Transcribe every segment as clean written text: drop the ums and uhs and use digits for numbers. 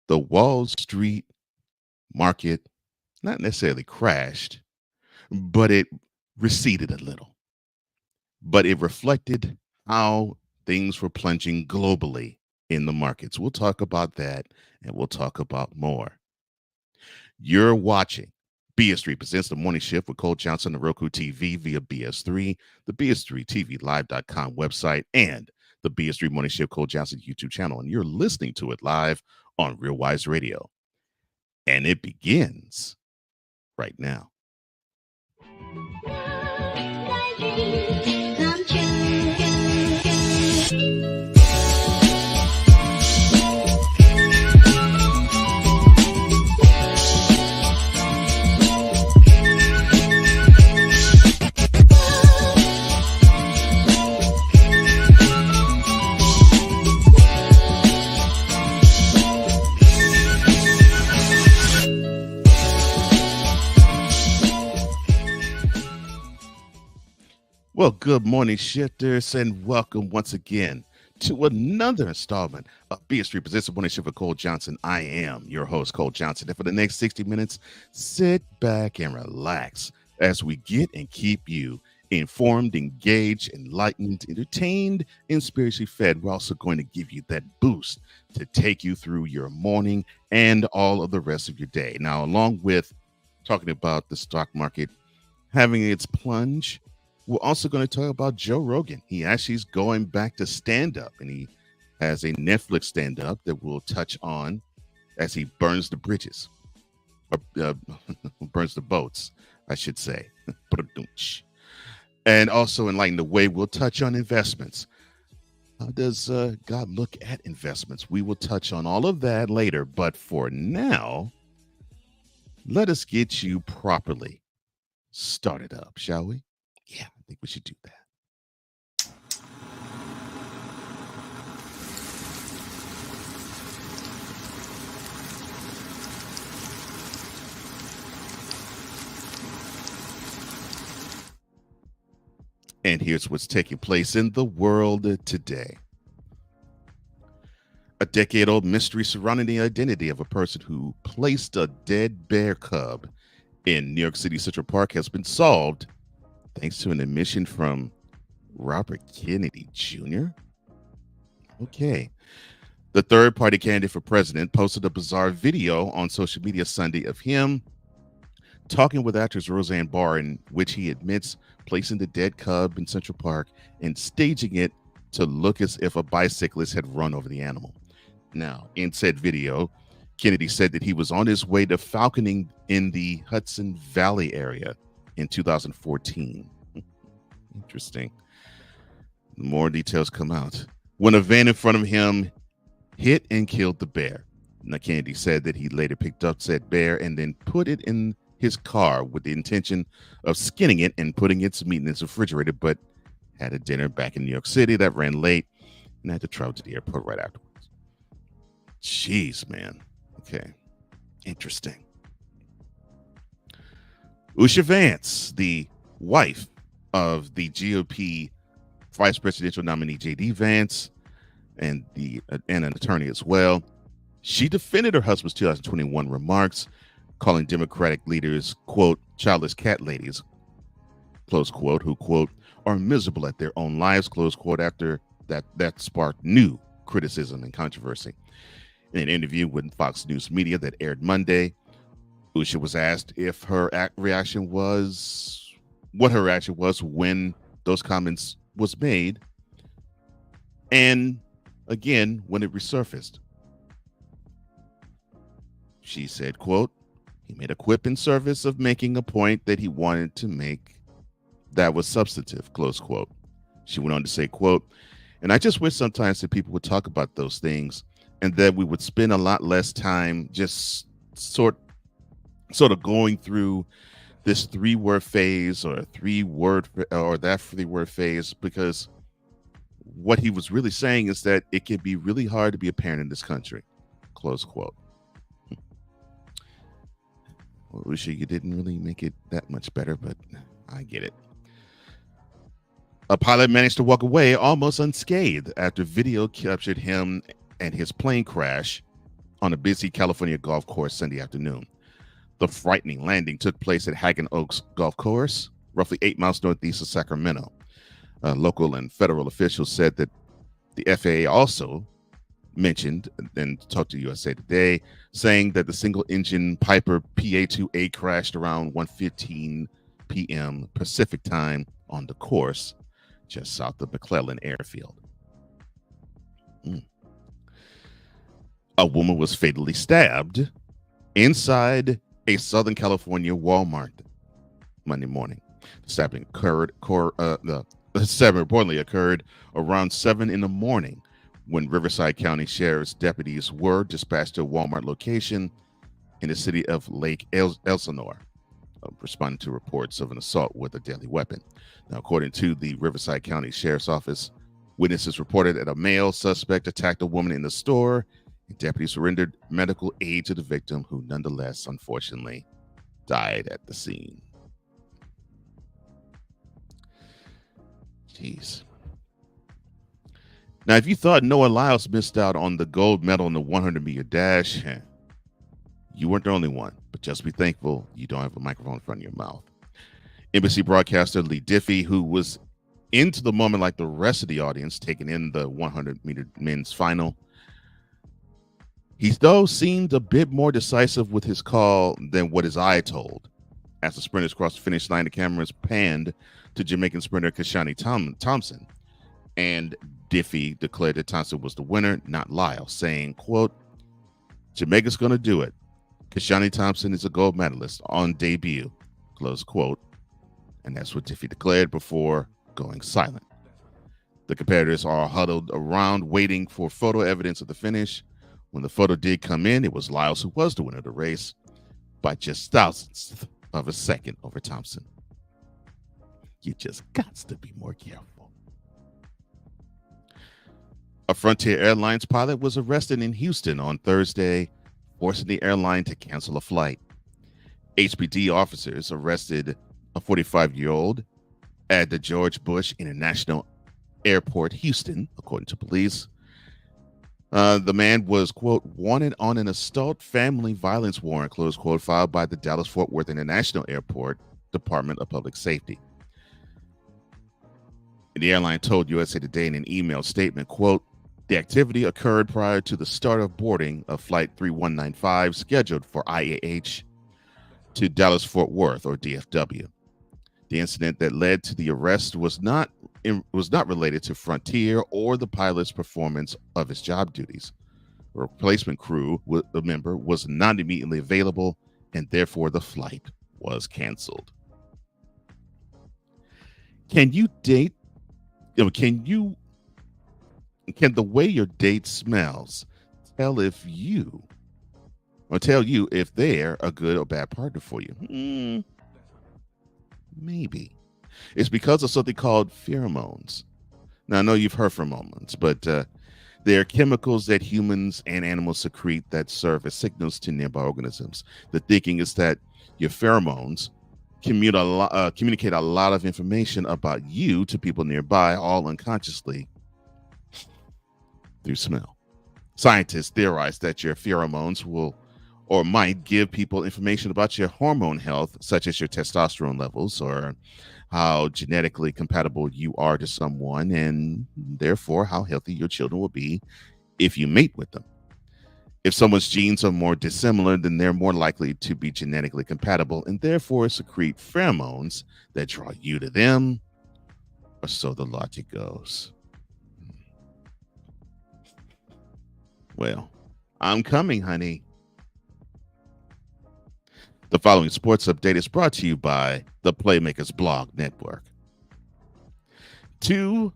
The Wall Street market not necessarily crashed, but it receded a little. But it reflected how things were plunging globally in the markets. We'll talk about that and we'll talk about more. You're watching BS3 presents the morning shift with Cole Johnson on Roku TV via BS3, the BS3 TV Live.com website, and the BS3 Morning Shift Cole Johnson YouTube channel. And you're listening to it live on Real Wise Radio. And it begins right now. Come true. Well, good morning, shifters, and welcome once again to another installment of BS3 Presents the Morning Shift with Cole Johnson. I am your host, Cole Johnson, and for the next 60 minutes, sit back and relax as we get and keep you informed, engaged, enlightened, entertained, and spiritually fed. We're also going to give you that boost to take you through your morning and all of the rest of your day. Now, along with talking about the stock market having its plunge, we're also going to talk about Joe Rogan. He actually is going back to stand-up, and he has a Netflix stand-up that we'll touch on as he burns the bridges, or burns the boats, I should say. And also enlighten the way. We'll touch on investments. How does God look at investments? We will touch on all of that later, but for now, let us get you properly started up, shall we? Yeah, I think we should do that. And here's what's taking place in the world today. A decade-old mystery surrounding the identity of a person who placed a dead bear cub in New York City Central Park has been solved thanks to an admission from Robert Kennedy Jr. Okay. The third-party candidate for president posted a bizarre video on social media Sunday of him talking with actress Roseanne Barr, in which he admits placing the dead cub in Central Park and staging it to look as if a bicyclist had run over the animal. Now, in said video, Kennedy said that he was on his way to falconing in the Hudson Valley area in 2014. Interesting. More details come out. When a van in front of him hit and killed the bear. Now, Kennedy said that he later picked up said bear and then put it in his car with the intention of skinning it and putting its meat in its refrigerator, but had a dinner back in New York City that ran late and had to travel to the airport right afterwards. Jeez, man. Okay. Interesting. Usha Vance, the wife of the GOP vice presidential nominee J.D. Vance, and an attorney as well, she defended her husband's 2021 remarks, calling Democratic leaders, quote, childless cat ladies, close quote, who, quote, are miserable at their own lives, close quote, after that sparked new criticism and controversy. In an interview with Fox News Media that aired Monday, Usha was asked if her reaction was when those comments was made, and again when it resurfaced. She said, quote, he made a quip in service of making a point that he wanted to make that was substantive, close quote. She went on to say, quote, and I just wish sometimes that people would talk about those things and that we would spend a lot less time just sort of going through this three-word phase or that three-word phase, because what he was really saying is that it can be really hard to be a parent in this country, close quote. Well, Usha, you didn't really make it that much better, but I get it. A pilot managed to walk away almost unscathed after video captured him and his plane crash on a busy California golf course Sunday afternoon. The frightening landing took place at Haggin Oaks Golf Course, roughly 8 miles northeast of Sacramento. Local and federal officials said that the FAA also mentioned and talked to USA Today, saying that the single-engine Piper PA-2A crashed around 1:15 p.m. Pacific time on the course just south of McClellan Airfield. A woman was fatally stabbed inside a Southern California Walmart Monday morning. The stabbing reportedly occurred around 7 in the morning when Riverside County Sheriff's deputies were dispatched to a Walmart location in the city of Lake Elsinore, responding to reports of an assault with a deadly weapon. Now, according to the Riverside County Sheriff's Office, witnesses reported that a male suspect attacked a woman in the store, and deputies rendered medical aid to the victim, who nonetheless, unfortunately, died at the scene. Jeez. Now, if you thought Noah Lyles missed out on the gold medal in the 100-meter dash, you weren't the only one, but just be thankful you don't have a microphone in front of your mouth. NBC broadcaster Lee Diffie, who was into the moment like the rest of the audience, taking in the 100-meter men's final, he though seemed a bit more decisive with his call than what his eye told. As the sprinters crossed the finish line, the cameras panned to Jamaican sprinter Kashani Thompson, and Diffie declared that Thompson was the winner, not Lyle, saying, quote, "Jamaica's going to do it. Kashani Thompson is a gold medalist on debut," close quote. And that's what Diffie declared before going silent. The competitors are huddled around waiting for photo evidence of the finish. When the photo did come in, it was Lyles who was the winner of the race by just thousandths of a second over Thompson. You just got to be more careful. A Frontier Airlines pilot was arrested in Houston on Thursday, forcing the airline to cancel a flight. HPD officers arrested a 45-year-old at the George Bush International Airport, Houston, according to police. The man was, quote, wanted on an assault family violence warrant, close quote, filed by the Dallas-Fort Worth International Airport Department of Public Safety. The airline told USA Today in an email statement, quote, "The activity occurred prior to the start of boarding of Flight 3195 scheduled for IAH to Dallas-Fort Worth, or DFW. The incident that led to the arrest was not related to Frontier or the pilot's performance of his job duties. A replacement crew member was not immediately available, and therefore the flight was canceled." Can you date? Can the way your date smells tell you if they're a good or bad partner for you? Maybe. It's because of something called pheromones. Now, I know you've heard pheromones, but they're chemicals that humans and animals secrete that serve as signals to nearby organisms. The thinking is that your pheromones communicate a lot of information about you to people nearby, all unconsciously through smell. Scientists theorize that your pheromones will or might give people information about your hormone health, such as your testosterone levels or how genetically compatible you are to someone, and therefore how healthy your children will be if you mate with them. If someone's genes are more dissimilar, then they're more likely to be genetically compatible and therefore secrete pheromones that draw you to them, or so the logic goes. Well, I'm coming, honey. The following sports update is brought to you by the Playmakers Blog Network. To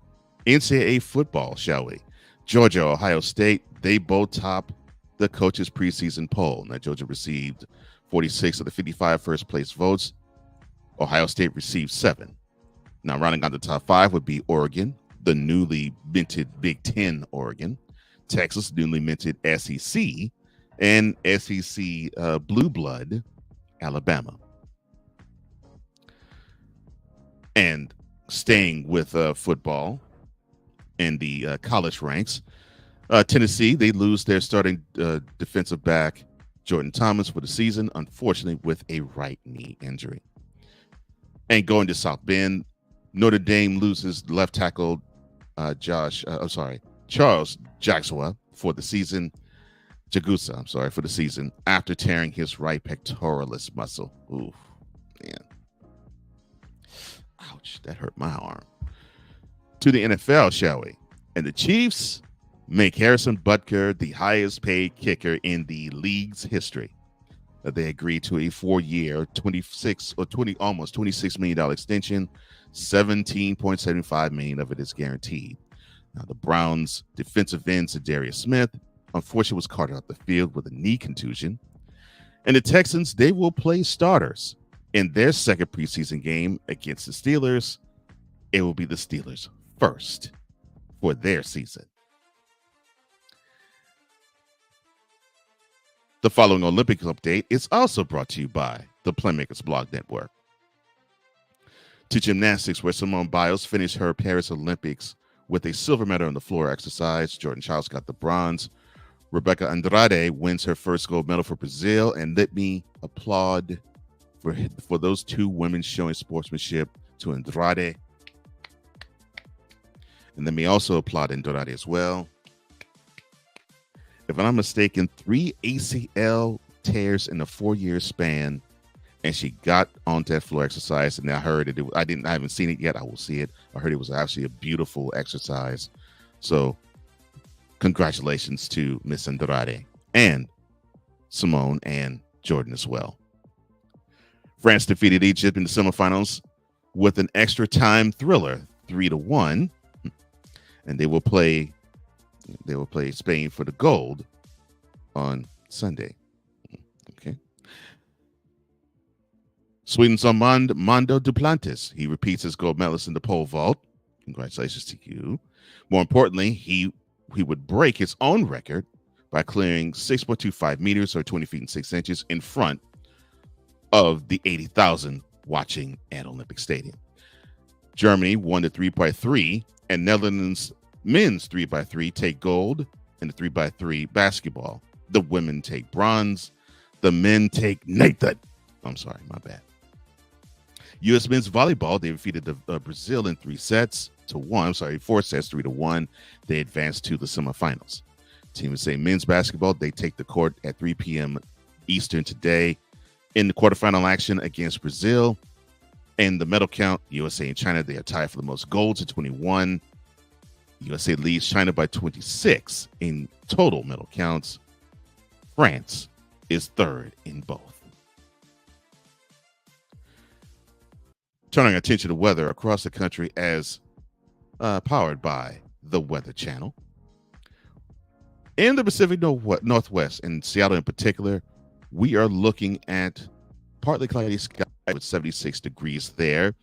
NCAA football, shall we? Georgia, Ohio State, they both top the coaches' preseason poll. Now, Georgia received 46 of the 55 first-place votes. Ohio State received 7. Now, rounding out the top 5 would be Oregon, the newly minted Big Ten Oregon, Texas, newly minted SEC, and SEC Blue Blood, Alabama. And staying with football and the college ranks, Tennessee, they lose their starting defensive back, Jordan Thomas, for the season, unfortunately, with a right knee injury. And going to South Bend, Notre Dame loses left tackle Charles Jagswa for the season. Jagusa, for the season after tearing his right pectoralis muscle. Ooh, man. Ouch, that hurt my arm. To the NFL, shall we? And the Chiefs make Harrison Butker the highest paid kicker in the league's history. They agreed to a 4-year, almost $26 million extension. $17.75 million of it is guaranteed. Now, the Browns' defensive end, Zadarius Smith, unfortunately was carted off the field with a knee contusion. And the Texans, they will play starters in their second preseason game against the Steelers. It will be the Steelers first for their season. The following Olympics update is also brought to you by the Playmakers Blog Network. To gymnastics, where Simone Biles finished her Paris Olympics with a silver medal on the floor exercise. Jordan Childs got the bronze. Rebecca Andrade wins her first gold medal for Brazil. And let me applaud for those two women showing sportsmanship to Andrade. And let me also applaud Andrade as well. If I'm not mistaken, 3 ACL tears in a 4-year span, and she got onto that floor exercise. And I heard it. I haven't seen it yet. I will see it. I heard it was actually a beautiful exercise. So, congratulations to Miss Andrade and Simone and Jordan as well. France defeated Egypt in the semifinals with an extra time thriller, 3-1, and they will play Spain for the gold on Sunday. Okay. Sweden's Armando Duplantis. He repeats his gold medalist in the pole vault. Congratulations to you. More importantly, he would break his own record by clearing 6.25 meters or 20 feet and 6 inches in front of the 80,000 watching at Olympic Stadium. Germany won the 3x3, and Netherlands men's 3x3 take gold in the 3x3 basketball. The women take bronze. The men take Nathan. I'm sorry, my bad. U.S. men's volleyball, they defeated Brazil in 4 sets, 3-1. They advanced to the semifinals. Team USA men's basketball, they take the court at 3 p.m. Eastern today in the quarterfinal action against Brazil. And the medal count, USA and China, they are tied for the most golds at 21. USA leads China by 26 in total medal counts. France is third in both. Turning our attention to weather across the country as powered by the Weather Channel. In the Pacific Northwest, and Seattle in particular, we are looking at partly cloudy sky with 76 degrees there.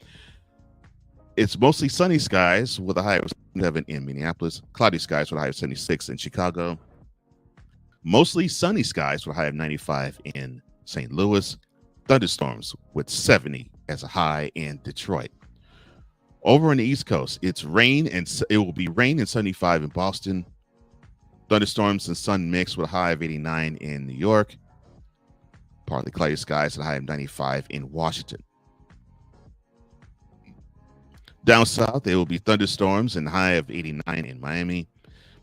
It's mostly sunny skies with a high of 7 in Minneapolis, cloudy skies with a high of 76 in Chicago, mostly sunny skies with a high of 95 in St. Louis, thunderstorms with 70 as a high in Detroit. Over on the East Coast, it's rain and it will be rain and 75 in Boston, thunderstorms and sun mix with a high of 89 in New York, partly cloudy skies with a high of 95 in Washington. Down south, there will be thunderstorms and high of 89 in Miami,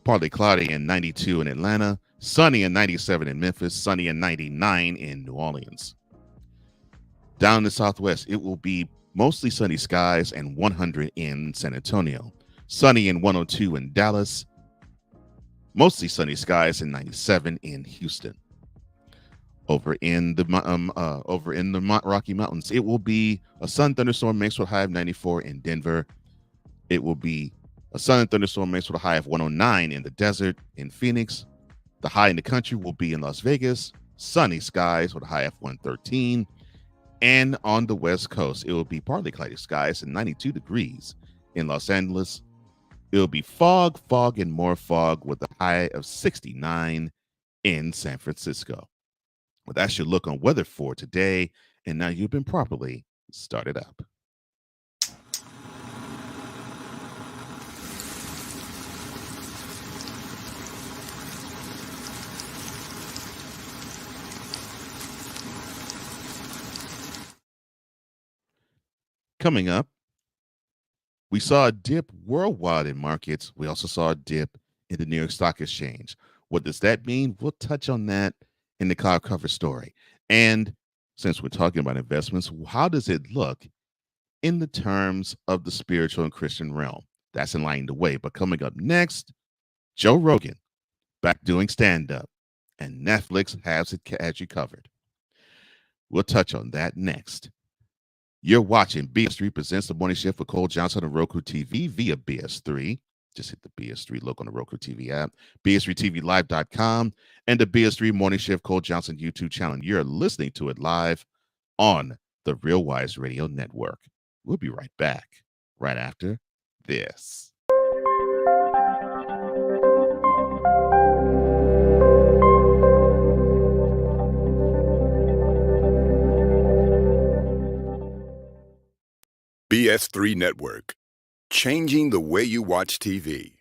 partly cloudy and 92 in Atlanta, sunny and 97 in Memphis, sunny and 99 in New Orleans. Down in the southwest, it will be mostly sunny skies and 100 in San Antonio, sunny and 102 in Dallas, mostly sunny skies and 97 in Houston. Over in the Rocky Mountains, it will be a sun thunderstorm mixed with a high of 94 in Denver. It will be a sun thunderstorm mixed with a high of 109 in the desert in Phoenix. The high in the country will be in Las Vegas, sunny skies with a high of 113. And on the West Coast, it will be partly cloudy skies and 92 degrees in Los Angeles. It will be fog, and more fog with a high of 69 in San Francisco. Well, that's your look on weather for today. And now you've been properly started up. Coming up, we saw a dip worldwide in markets. We also saw a dip in the New York Stock Exchange. What does that mean? We'll touch on that in the car cover story. And since we're talking about investments, how does it look in the terms of the spiritual and Christian realm? That's in line the way. But coming up next, Joe Rogan back doing stand up, and Netflix has you covered. We'll touch on that next. You're watching BS3 Presents the Morning Shift with Cole Johnson on Roku TV via BS3. Just hit the BS3 look on the Roku TV app, BS3TVLive.com, and the BS3 Morning Shift Cole Johnson YouTube channel. You're listening to it live on the Real Wise Radio Network. We'll be right back right after this. BS3 Network, changing the way you watch TV.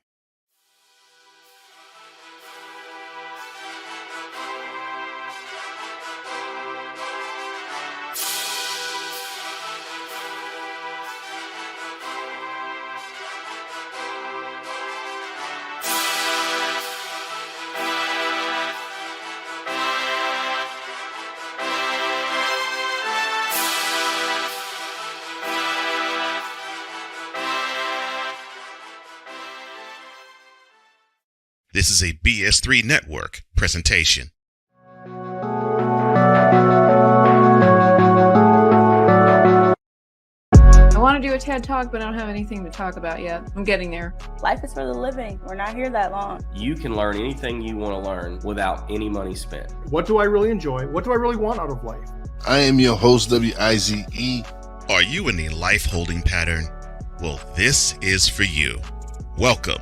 This is a BS3 Network presentation. I want to do a TED Talk, but I don't have anything to talk about yet. I'm getting there. Life is for the living. We're not here that long. You can learn anything you want to learn without any money spent. What do I really enjoy? What do I really want out of life? I am your host, WIZE. Are you in a life holding pattern? Well, this is for you. Welcome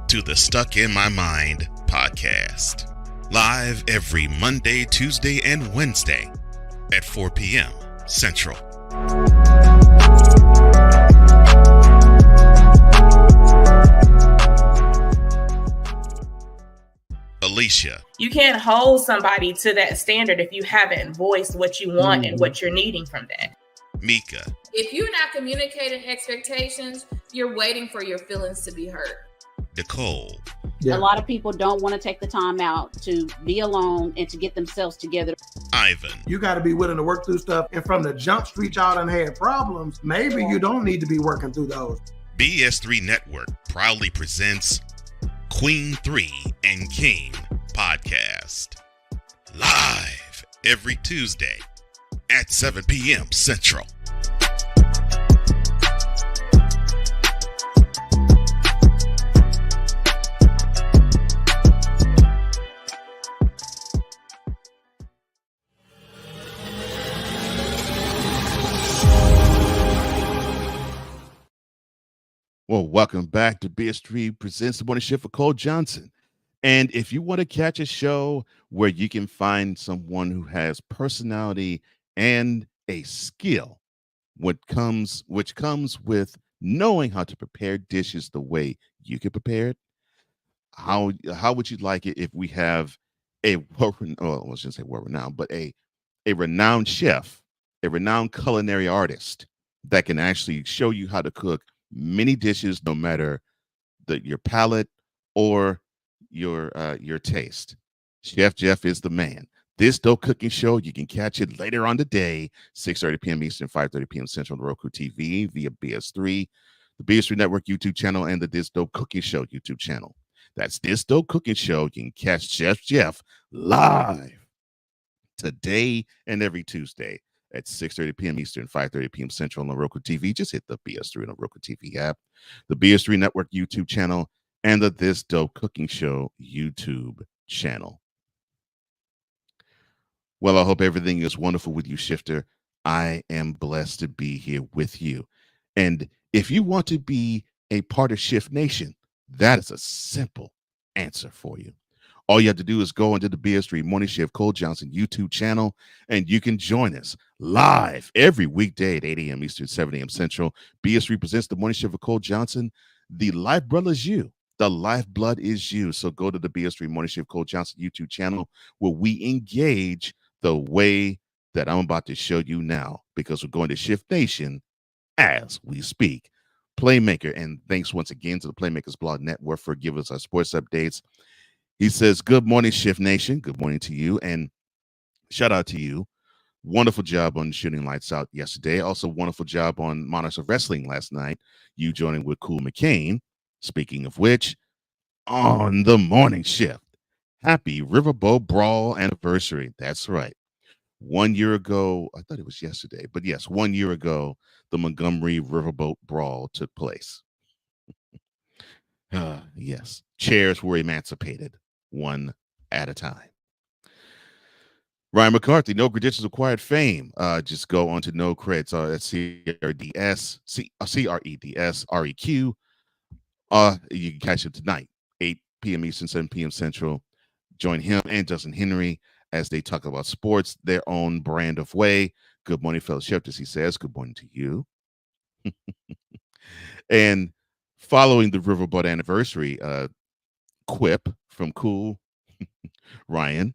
to the Stuck in My Mind podcast. Live every Monday, Tuesday, and Wednesday at 4 p.m. Central. Alicia. You can't hold somebody to that standard if you haven't voiced what you want and what you're needing from that. Mika. If you're not communicating expectations, you're waiting for your feelings to be hurt. Nicole. Yeah. A lot of people don't want to take the time out to be alone and to get themselves together. Ivan. You got to be willing to work through stuff. And from the jump street, y'all done had problems. Maybe you don't need to be working through those. BS3 Network proudly presents Queen 3 and King podcast. Live every Tuesday at 7 p.m. Central. Well, welcome back to BS3 Presents the Morning Shift for Cole Johnson. And if you want to catch a show where you can find someone who has personality and a skill, which comes with knowing how to prepare dishes the way you can prepare it, how would you like it if we have a renowned chef, a renowned culinary artist that can actually show you how to cook many dishes, no matter your palate or your taste. Chef Jeff is the man. This Dope Cooking Show, you can catch it later on today, 6:30 p.m. Eastern, 5:30 p.m. Central on Roku TV via BS3, the BS3 Network YouTube channel, and the This Dope Cooking Show YouTube channel. That's This Dope Cooking Show. You can catch Chef Jeff live today and every Tuesday at 6:30 p.m. Eastern, 5:30 p.m. Central on Roku TV. Just hit the BS3 on the Roku TV app, the BS3 Network YouTube channel, and the This Dope Cooking Show YouTube channel. Well, I hope everything is wonderful with you, Shifter. I am blessed to be here with you. And if you want to be a part of Shift Nation, that is a simple answer for you. All you have to do is go into the BS3 Morning Shift Cole Johnson YouTube channel, and you can join us live every weekday at 8 a.m. Eastern, 7 a.m. Central. BS3 presents the Morning Shift with Cole Johnson. The lifeblood is you. The lifeblood is you. So go to the BS3 Morning Shift Cole Johnson YouTube channel where we engage the way that I'm about to show you now, because we're going to Shift Nation as we speak. Playmaker, and thanks once again to the Playmakers Blog Network for giving us our sports updates. He says, "Good morning, Shift Nation. Good morning to you, and shout out to you. Wonderful job on shooting lights out yesterday. Also, wonderful job on Monarchs of Wrestling last night. You joining with Cool McCain. Speaking of which, on the morning shift, happy Riverboat Brawl anniversary. That's right. 1 year ago, I thought it was yesterday, but yes, 1 year ago, the Montgomery Riverboat Brawl took place. Yes, chairs were emancipated one at a time. Ryan McCarthy, no credentials acquired fame. Just go on to no creds. That's CREDS, REQ. You can catch him tonight, 8 p.m. Eastern, 7 p.m. Central. Join him and Justin Henry as they talk about sports, their own brand of way. Good morning, fellow shifters, he says. Good morning to you. And following the Riverboat anniversary, quip from Cool Ryan,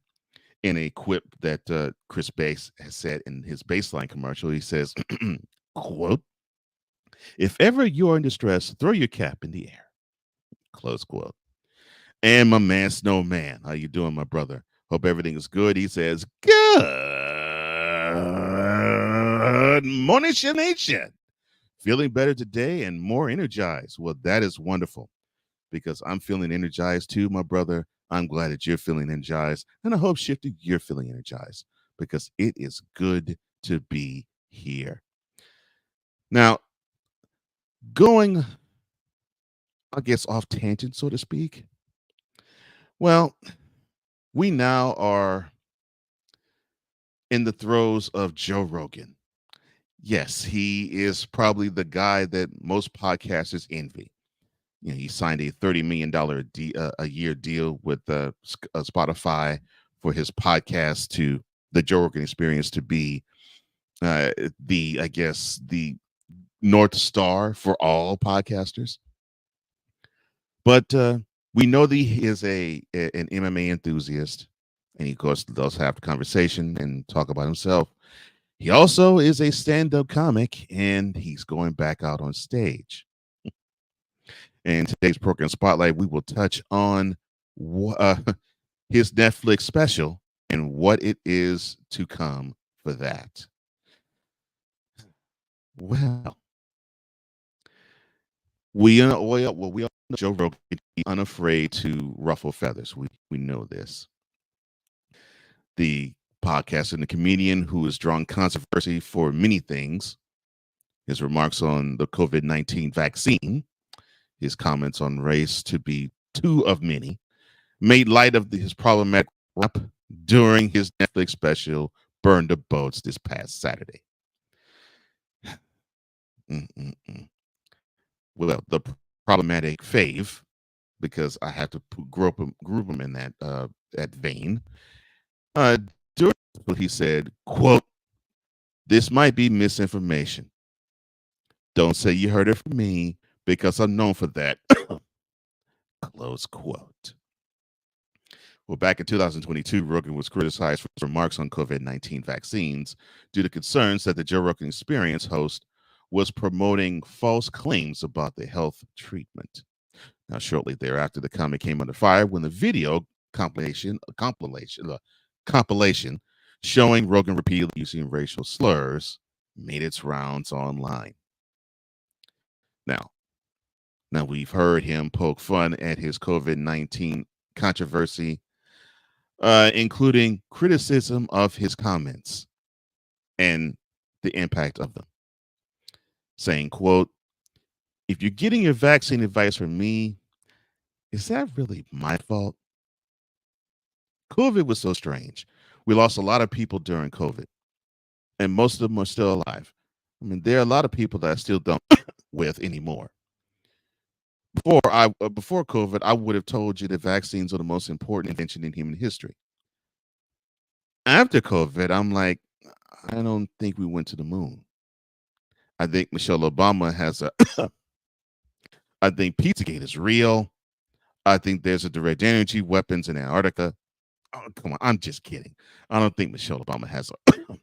in a quip that Chris Bass has said in his baseline commercial, he says, quote, "If ever you're in distress, throw your cap in the air." Close quote. And my man, Snowman, how you doing, my brother? Hope everything is good. He says, "Good morning, Nation. Feeling better today and more energized." Well, that is wonderful because I'm feeling energized too, my brother. I'm glad that you're feeling energized. And I hope, Shifty, you're feeling energized because it is good to be here. Now, going, I guess, off tangent, so to speak. Well, we now are in the throes of Joe Rogan. Yes, he is probably the guy that most podcasters envy. You know, he signed a $30 million a year deal with Spotify for his podcast, to the Joe Rogan Experience, to be the North Star for all podcasters. But we know that he is an MMA enthusiast, and he, of course, does have the conversation and talk about himself. He also is a stand-up comic, and he's going back out on stage. In today's program Spotlight, we will touch on his Netflix special and what it is to come for that. Well, we all know Joe Rogan is unafraid to ruffle feathers. We know this. The podcaster and the comedian who has drawn controversy for many things. His remarks on the COVID-19 vaccine, his comments on race, to be two of many, made light of his problematic rap during his Netflix special, Burn the Boats, this past Saturday. Well, the problematic fave, because I have to group him in that vein. During what he said, quote, "This might be misinformation. Don't say you heard it from me because I'm known for that." Close quote. Well, back in 2022, Rogan was criticized for his remarks on COVID-19 vaccines due to concerns that the Joe Rogan Experience host was promoting false claims about the health treatment. Now, shortly thereafter, the comic came under fire when the video compilation showing Rogan repeatedly using racial slurs made its rounds online. Now we've heard him poke fun at his COVID-19 controversy, including criticism of his comments and the impact of them, saying, quote, "If you're getting your vaccine advice from me, is that really my fault? COVID was so strange. We lost a lot of people during COVID, and most of them are still alive. I mean, there are a lot of people that I still don't with anymore. Before COVID, I would have told you that vaccines are the most important invention in human history. After COVID, I'm like, I don't think we went to the moon. I think Michelle Obama has I think Pizzagate is real. I think there's a direct energy weapons in Antarctica. Oh, come on, I'm just kidding. I don't think Michelle Obama has but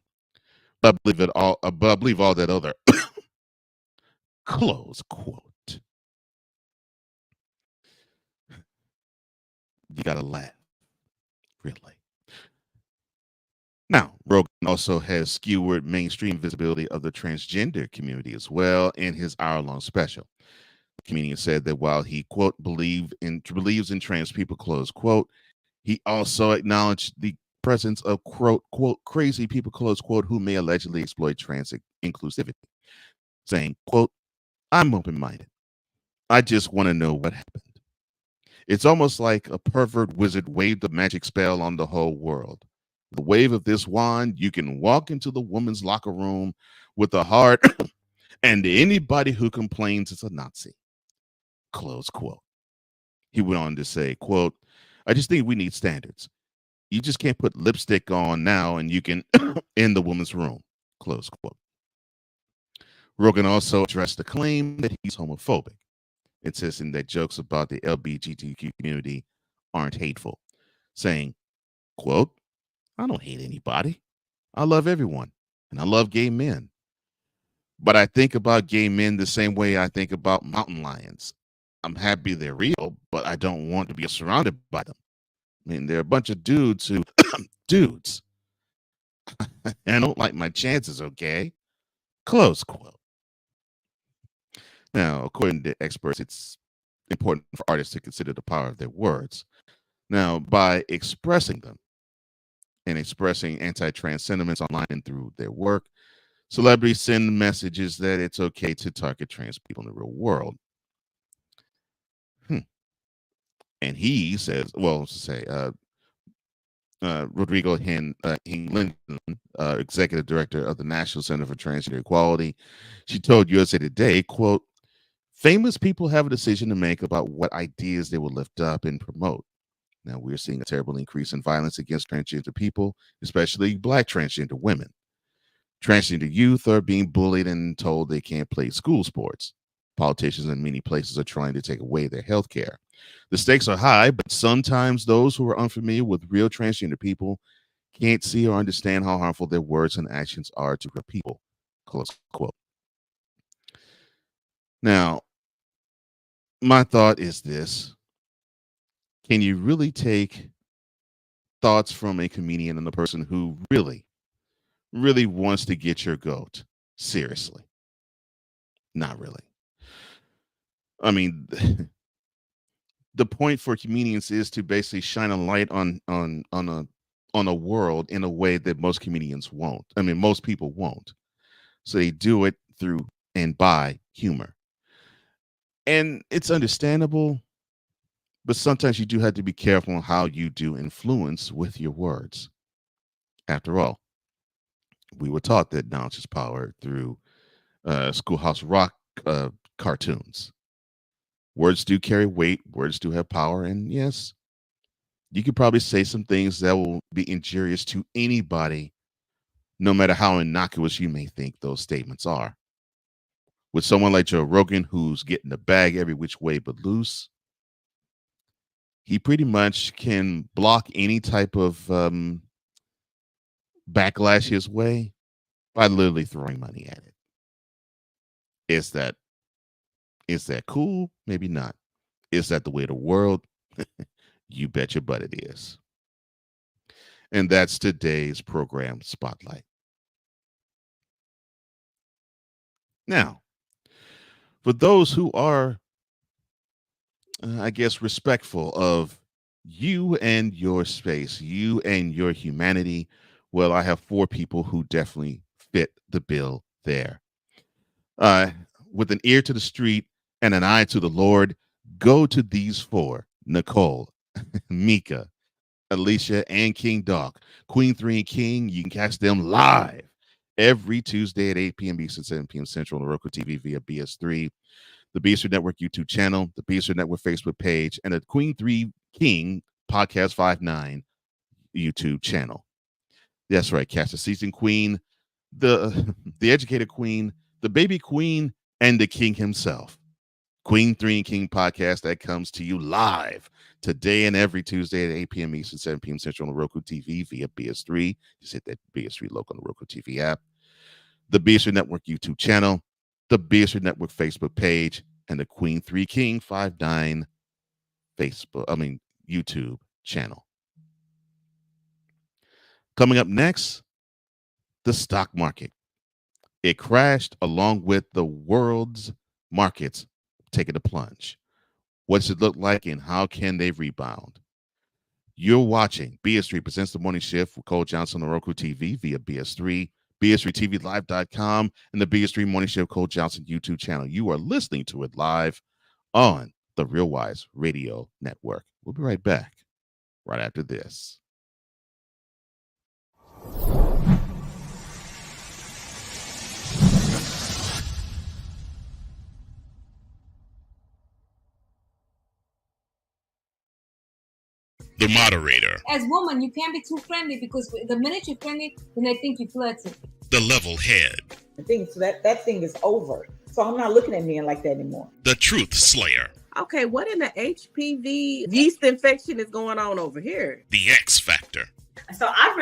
I believe it all. But I believe all that other Close quote. You gotta laugh, really. Now, Rogan also has skewered mainstream visibility of the transgender community as well in his hour-long special. The comedian said that while he, quote, believes in trans people, close quote, he also acknowledged the presence of, quote, crazy people, close quote, who may allegedly exploit trans inclusivity, saying, quote, I'm open-minded. I just want to know what happened. It's almost like a pervert wizard waved a magic spell on the whole world. The wave of this wand, you can walk into the woman's locker room with a heart, and anybody who complains is a Nazi. Close quote. He went on to say, quote, I just think we need standards. You just can't put lipstick on now and you can in the woman's room. Close quote. Rogan also addressed the claim that he's homophobic, insisting that jokes about the LGBTQ community aren't hateful, saying, quote, I don't hate anybody. I love everyone, and I love gay men. But I think about gay men the same way I think about mountain lions. I'm happy they're real, but I don't want to be surrounded by them. I mean, they're a bunch of dudes who, dudes. I don't like my chances, okay? Close quote. Now, according to experts, it's important for artists to consider the power of their words. Now, by expressing them and expressing anti-trans sentiments online and through their work, celebrities send messages that it's okay to target trans people in the real world. And he says, well, Rodrigo Linden, executive director of the National Center for Transgender Equality, she told USA Today, quote, famous people have a decision to make about what ideas they will lift up and promote. Now, we're seeing a terrible increase in violence against transgender people, especially Black transgender women. Transgender youth are being bullied and told they can't play school sports. Politicians in many places are trying to take away their health care. The stakes are high, but sometimes those who are unfamiliar with real transgender people can't see or understand how harmful their words and actions are to real people. Close quote. Now, my thought is this. Can you really take thoughts from a comedian and a person who really wants to get your goat seriously? Not really. I mean, the point for comedians is to basically shine a light on a world in a way that most comedians won't. I mean, most people won't. So they do it through and by humor. And it's understandable, but sometimes you do have to be careful on how you do influence with your words. After all, we were taught that knowledge is power through Schoolhouse Rock cartoons. Words do carry weight, words do have power, and yes, you could probably say some things that will be injurious to anybody, no matter how innocuous you may think those statements are. With someone like Joe Rogan, who's getting the bag every which way but loose, he pretty much can block any type of backlash his way by literally throwing money at it. Is that cool? Maybe not. Is that the way of the world? You bet your butt it is. And that's today's program Spotlight. Now, for those who are, I guess, respectful of you and your space, you and your humanity, well, I have 4 people who definitely fit the bill there. With an ear to the street and an eye to the Lord, go to these 4: Nicole, Mika, Alicia, and King Doc. Queen 3 and King, you can catch them live every Tuesday at 8 p.m. Eastern, 7 p.m. Central on Roku TV via BS3, the BS3 Network YouTube channel, the BS3 Network Facebook page, and the Queen 3 King Podcast 59 YouTube channel. That's right, catch the seasoned queen, the educated queen, the baby queen, and the king himself. Queen 3 and King podcast that comes to you live today and every Tuesday at 8 p.m. Eastern, 7 p.m. Central on Roku TV via BS3. Just hit that BS3 logo on the Roku TV app. The BS3 Network YouTube channel. the BS3 Network Facebook page, and the Queen 3 King 59 YouTube channel. Coming up next, the stock market. It crashed along with the world's markets taking a plunge. What does it look like and how can they rebound? You're watching BS3 Presents the Morning Shift with Cole Johnson on Roku TV via BS3, BS3TVLive.com, and the BS3 Morning Shift Cole Johnson YouTube channel. You are listening to it live on the Real Wise Radio Network. We'll be right back right after this. The moderator. As woman, you can't be too friendly because the minute you're friendly, then they think you're flirting. The level head. I think so that thing is over. So I'm not looking at men like that anymore. The truth slayer. Okay, what in the HPV yeast infection is going on over here? The X factor. So I'd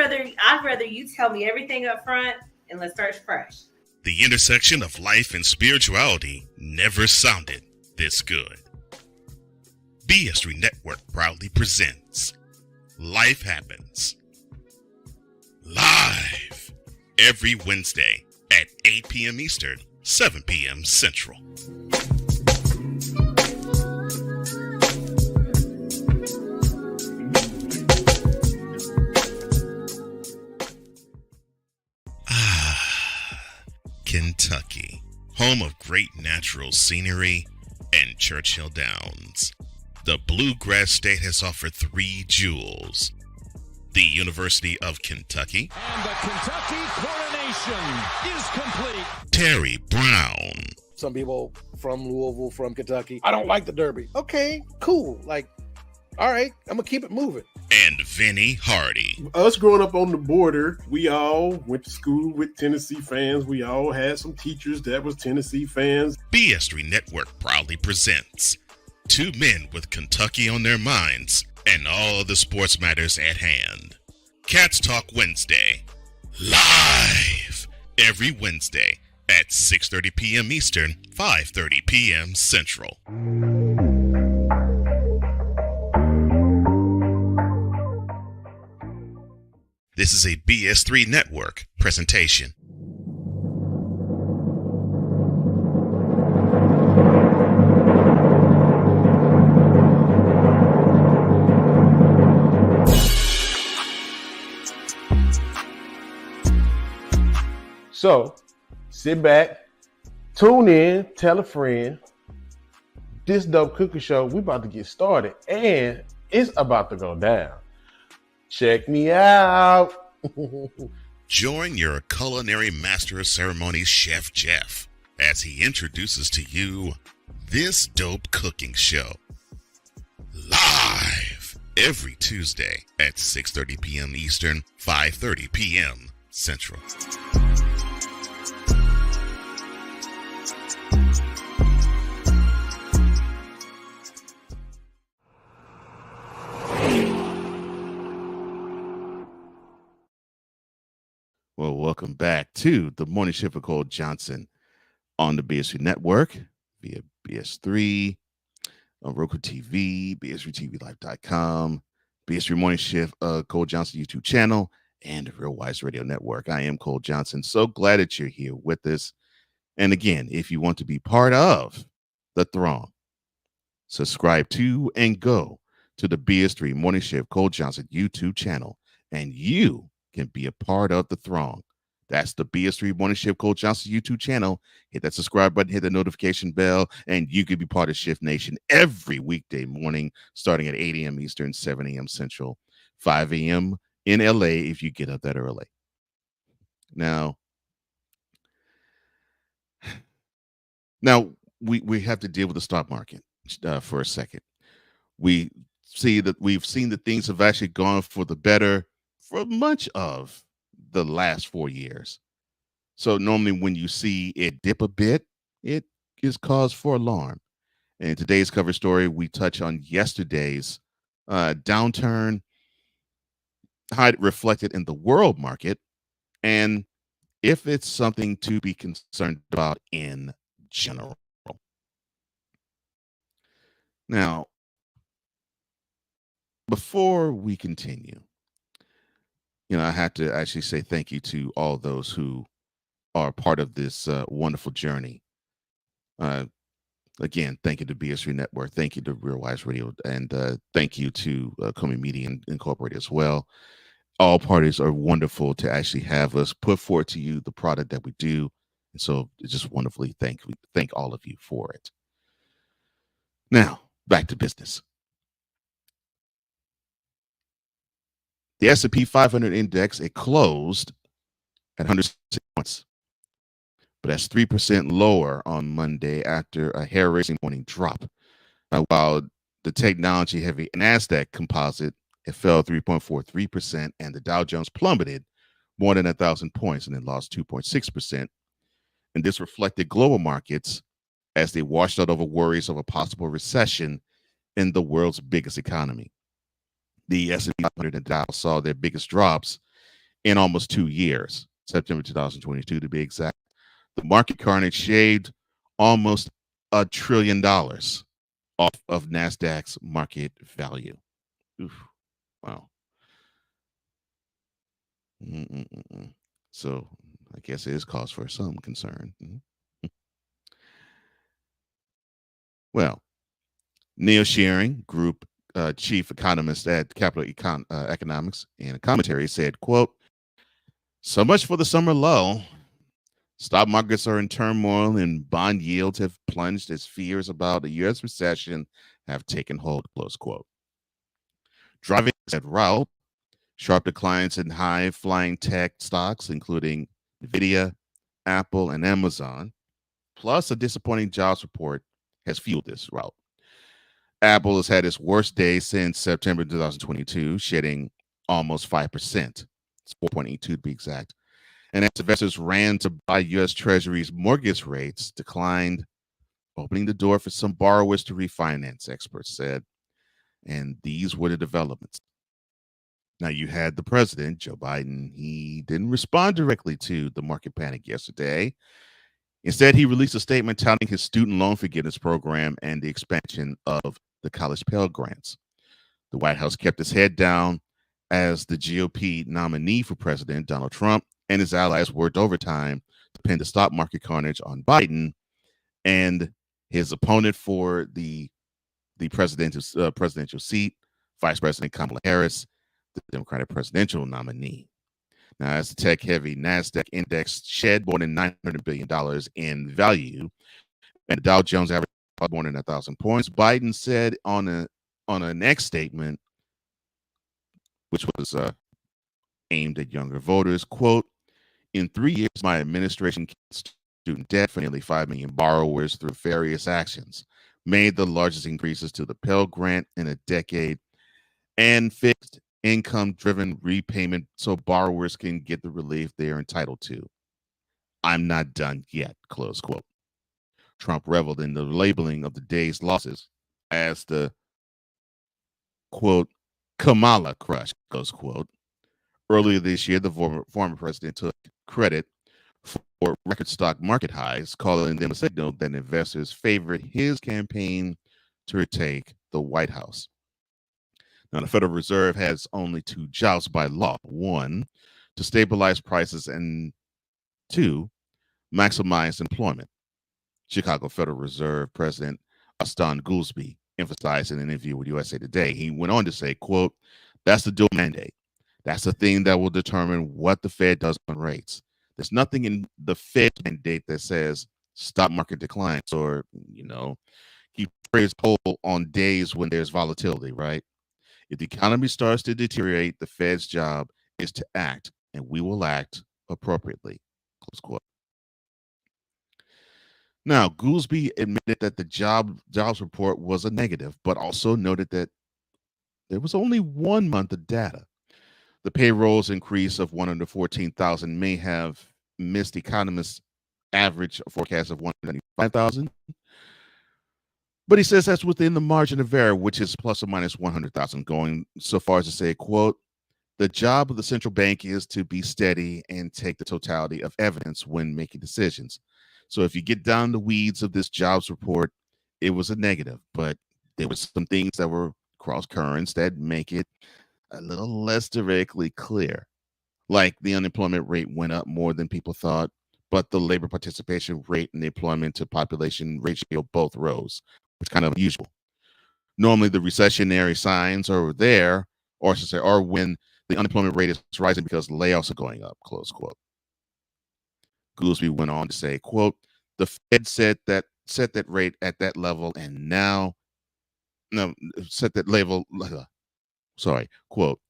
rather you tell me everything up front and let's start fresh. The intersection of life and spirituality never sounded this good. BS3 Network proudly presents Life Happens live every Wednesday at 8 p.m. Eastern, 7 p.m. Central. Kentucky, home of great natural scenery and Churchill Downs. The Bluegrass State has offered 3 jewels. The University of Kentucky. And the Kentucky coronation is complete. Terry Brown. Some people from Louisville, from Kentucky. I don't like the Derby. Okay, cool. Like, all right, I'm going to keep it moving. And Vinny Hardy. Us growing up on the border, we all went to school with Tennessee fans. We all had some teachers that was Tennessee fans. BS3 Network proudly presents 2 men with Kentucky on their minds and all of the sports matters at hand. Cats Talk Wednesday, live every Wednesday at 6:30 p.m. Eastern, 5:30 p.m. Central. This is a BS3 Network presentation. So, sit back, tune in, tell a friend. This Dope Cooking Show, we about to get started, and it's about to go down. Check me out. Join your culinary master of ceremonies, Chef Jeff, as he introduces to you This Dope Cooking Show. Live every Tuesday at 6:30 p.m. Eastern, 5:30 p.m. Central. Well, welcome back to the Morning Shift with Cole Johnson on the BS3 Network via BS3, on Roku TV, BS3TVLive.com, BS3 Morning Shift, Cole Johnson YouTube channel, and the Real Wise Radio Network. I am Cole Johnson. So glad that you're here with us. And again, if you want to be part of the throng, subscribe to and go to the BS3 Morning Shift Cole Johnson YouTube channel, and you can be a part of the throng. That's the BS3 Morning Shift Cole Johnson YouTube channel. Hit that subscribe button, hit the notification bell, and you can be part of Shift Nation every weekday morning, starting at 8 a.m. Eastern, 7 a.m. Central, 5 a.m. in LA if you get up that early. Now we have to deal with the stock market for a second. We've seen that things have actually gone for the better for much of the last 4 years. So normally when you see it dip a bit, it is cause for alarm. And in today's cover story, we touch on yesterday's downturn, how it reflected in the world market, and if it's something to be concerned about in general. Now, before we continue, I have to actually say thank you to all those who are part of this wonderful journey. Again, thank you to BS3 Network. Thank you to Real Wise Radio. And thank you to Comey Media Incorporated as well. All parties are wonderful to actually have us put forward to you the product that we do. And so it's just wonderfully thank all of you for it. Now, back to business. The S&P 500 index, it closed at 106 points, but that's 3% lower on Monday after a hair-raising morning drop. While the technology-heavy NASDAQ composite, it fell 3.43%, and the Dow Jones plummeted more than 1,000 points and it lost 2.6%. And this reflected global markets as they washed out over worries of a possible recession in the world's biggest economy. The S&P 500 and Dow saw their biggest drops in almost 2 years, September 2022 to be exact. The market carnage shaved almost $1 trillion off of NASDAQ's market value. Oof. Wow. So I guess it is cause for some concern. Well, Neil Shearing, Group Chief Economist at Capital Economics, in a commentary said, quote, "So much for the summer lull. Stock markets are in turmoil and bond yields have plunged as fears about a U.S. recession have taken hold," close quote. Driving that route, sharp declines in high-flying tech stocks, including NVIDIA, Apple, and Amazon, plus a disappointing jobs report, has fueled this route. Apple has had its worst day since September 2022, shedding almost 5%. It's 4.82 to be exact. And as investors ran to buy U.S. Treasuries, mortgage rates declined, opening the door for some borrowers to refinance, experts said. And these were the developments. Now, you had the president, Joe Biden. He didn't respond directly to the market panic yesterday. Instead, he released a statement touting his student loan forgiveness program and the expansion of the college Pell Grants. The White House kept its head down as the GOP nominee for President Donald Trump and his allies worked overtime to pin the stock market carnage on Biden and his opponent for the presidential seat, Vice President Kamala Harris, the Democratic presidential nominee. Now, as the tech-heavy NASDAQ index shed more than $900 billion in value, and the Dow Jones averaged more than 1,000 points, Biden said on an X statement, which was aimed at younger voters, quote, "In 3 years, my administration killed student debt for nearly 5 million borrowers through various actions, made the largest increases to the Pell Grant in a decade, and fixed income-driven repayment so borrowers can get the relief they are entitled to. I'm not done yet," close quote. Trump reveled in the labeling of the day's losses as the, quote, "Kamala crush," close quote. Earlier this year, the former president took credit for record stock market highs, calling them a signal that investors favored his campaign to retake the White House. Now, the Federal Reserve has only 2 jobs by law: 1, to stabilize prices, and 2, maximize employment. Chicago Federal Reserve President Aston Goolsbee emphasized in an interview with USA Today. He went on to say, quote, "That's the dual mandate. That's the thing that will determine what the Fed does on rates. There's nothing in the Fed mandate that says stop market declines or, keep rates whole on days when there's volatility, right? If the economy starts to deteriorate, the Fed's job is to act, and we will act appropriately," close quote. Now, Goolsbee admitted that the jobs report was a negative, but also noted that there was only 1 month of data. The payrolls increase of 114,000 may have missed economists' average forecast of 195,000. But he says that's within the margin of error, which is plus or minus 100,000, going so far as to say, quote, "The job of the central bank is to be steady and take the totality of evidence when making decisions. So if you get down the weeds of this jobs report, it was a negative, but there was some things that were cross currents that make it a little less directly clear. Like the unemployment rate went up more than people thought, but the labor participation rate and the employment to population ratio both rose, which is kind of unusual. Normally, the recessionary signs are there, or I should say, are when the unemployment rate is rising because layoffs are going up, close quote. Goolsby went on to say, quote, the Fed set that rate at that level and now, no, set that level, sorry, quote,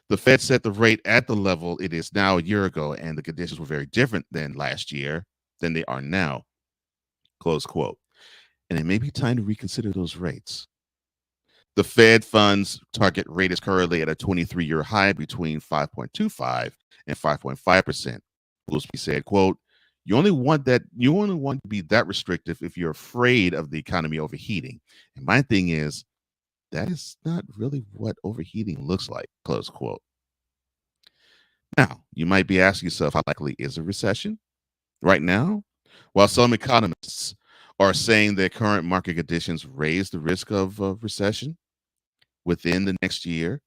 the Fed set the rate at the level it is now a year ago, and the conditions were very different than last year than they are now, close quote. And it may be time to reconsider those rates. The Fed funds target rate is currently at a 23-year high between 5.25 and 5.5%. Goolsby said, quote, you only want to be that restrictive if you're afraid of the economy overheating. And my thing is, that is not really what overheating looks like, close quote. Now, you might be asking yourself, how likely is a recession right now? While some economists are saying that current market conditions raise the risk of recession within the next year,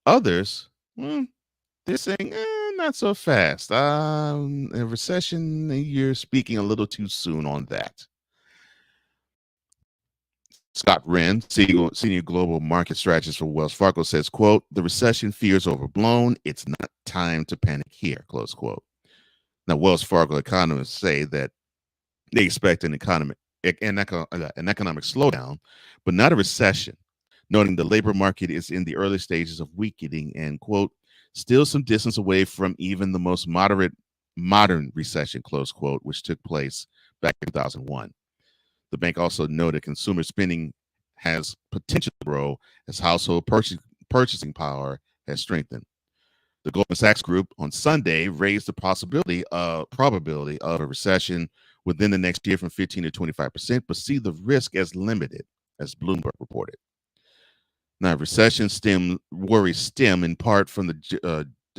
others, they're saying, not so fast. A recession, you're speaking a little too soon on that. Scott Wren, senior global market strategist for Wells Fargo, says, quote, the recession fears overblown. It's not time to panic here, close quote. Now, Wells Fargo economists say that they expect an economic slowdown, but not a recession, noting the labor market is in the early stages of weakening and, quote, still some distance away from even the most moderate modern recession, close quote, which took place back in 2001. The bank also noted consumer spending has potential to grow as household purchasing power has strengthened. The Goldman Sachs Group on Sunday raised the probability of a recession within the next year from 15 to 25%, but see the risk as limited, as Bloomberg reported. Now, recession worries stem in part from the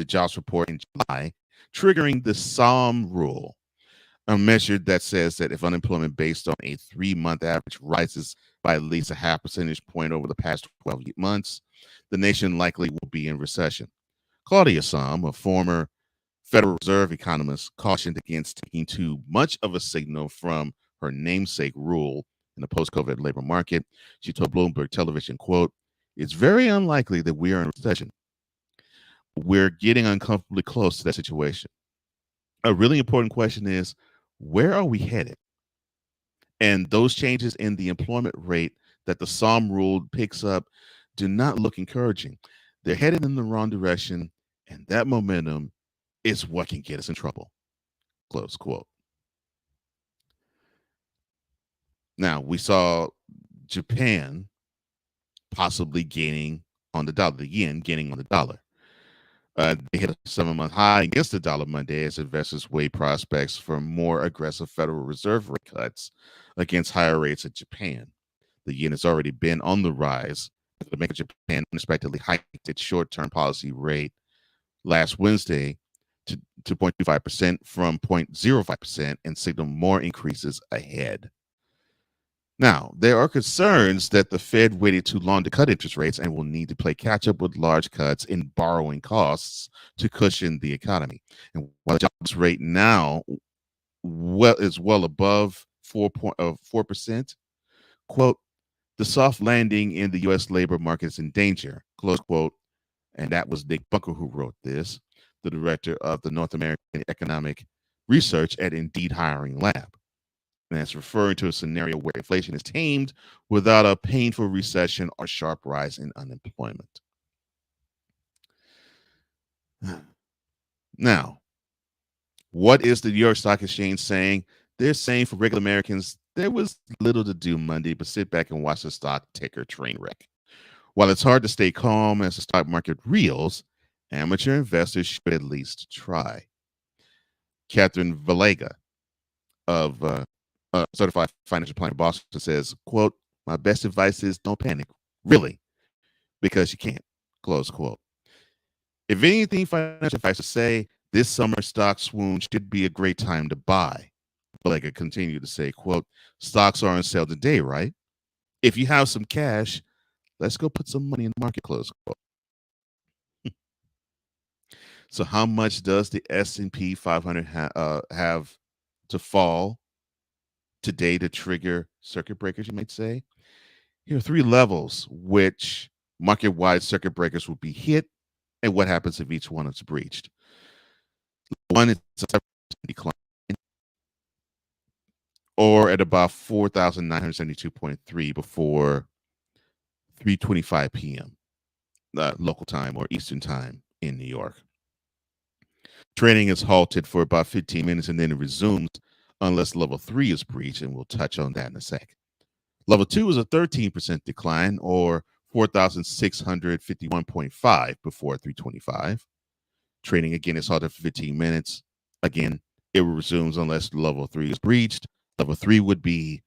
jobs report in July, triggering the SOM rule, a measure that says that if unemployment based on a 3-month average rises by at least a half percentage point over the past 12 months, the nation likely will be in recession. Claudia Sahm, a former Federal Reserve economist, cautioned against taking too much of a signal from her namesake rule in the post-COVID labor market. She told Bloomberg Television, quote, it's very unlikely that we are in recession. We're getting uncomfortably close to that situation. A really important question is, where are we headed? And those changes in the employment rate that the SOM rule picks up do not look encouraging. They're headed in the wrong direction, and that momentum is what can get us in trouble. Close quote. Now, we saw Japan possibly gaining on the dollar, the yen gaining on the dollar. They hit a 7-month high against the dollar Monday as investors weigh prospects for more aggressive Federal Reserve rate cuts against higher rates in Japan. The yen has already been on the rise. The Bank of Japan unexpectedly hiked its short-term policy rate last Wednesday to 0.25% from 0.05% and signaled more increases ahead. Now, there are concerns that the Fed waited too long to cut interest rates and will need to play catch up with large cuts in borrowing costs to cushion the economy. And while the jobs rate now is well above 4%, quote, the soft landing in the U.S. labor market is in danger, close quote. And that was Nick Bunker who wrote this, the director of the North American Economic Research at Indeed Hiring Lab. And that's referring to a scenario where inflation is tamed without a painful recession or sharp rise in unemployment. Now, what is the New York Stock Exchange saying? They're saying for regular Americans, there was little to do Monday, but sit back and watch the stock ticker train wreck. While it's hard to stay calm as the stock market reels, amateur investors should at least try. Catherine Valega of Certified Financial Planner Boston says, quote, my best advice is don't panic, really, because you can't, close quote. If anything, financial advisors say this summer stock swoon should be a great time to buy. Like continued to say, quote, stocks are on sale today, right? If you have some cash, let's go put some money in the market, close quote. So how much does the S&P 500 have to fall today to trigger circuit breakers, you might say? Here are 3 levels which market-wide circuit breakers will be hit, and what happens if each one is breached. 1 is a 7% decline, or at about 4,972.3 before 3:25 p.m. Local time or Eastern time in New York. Trading is halted for about 15 minutes and then it resumes unless level 3 is breached, and we'll touch on that in a sec. Level 2 is a 13% decline, or 4,651.5 before 3:25. Trading again is halted for 15 minutes. Again, it resumes unless level 3 is breached. Level 3 would be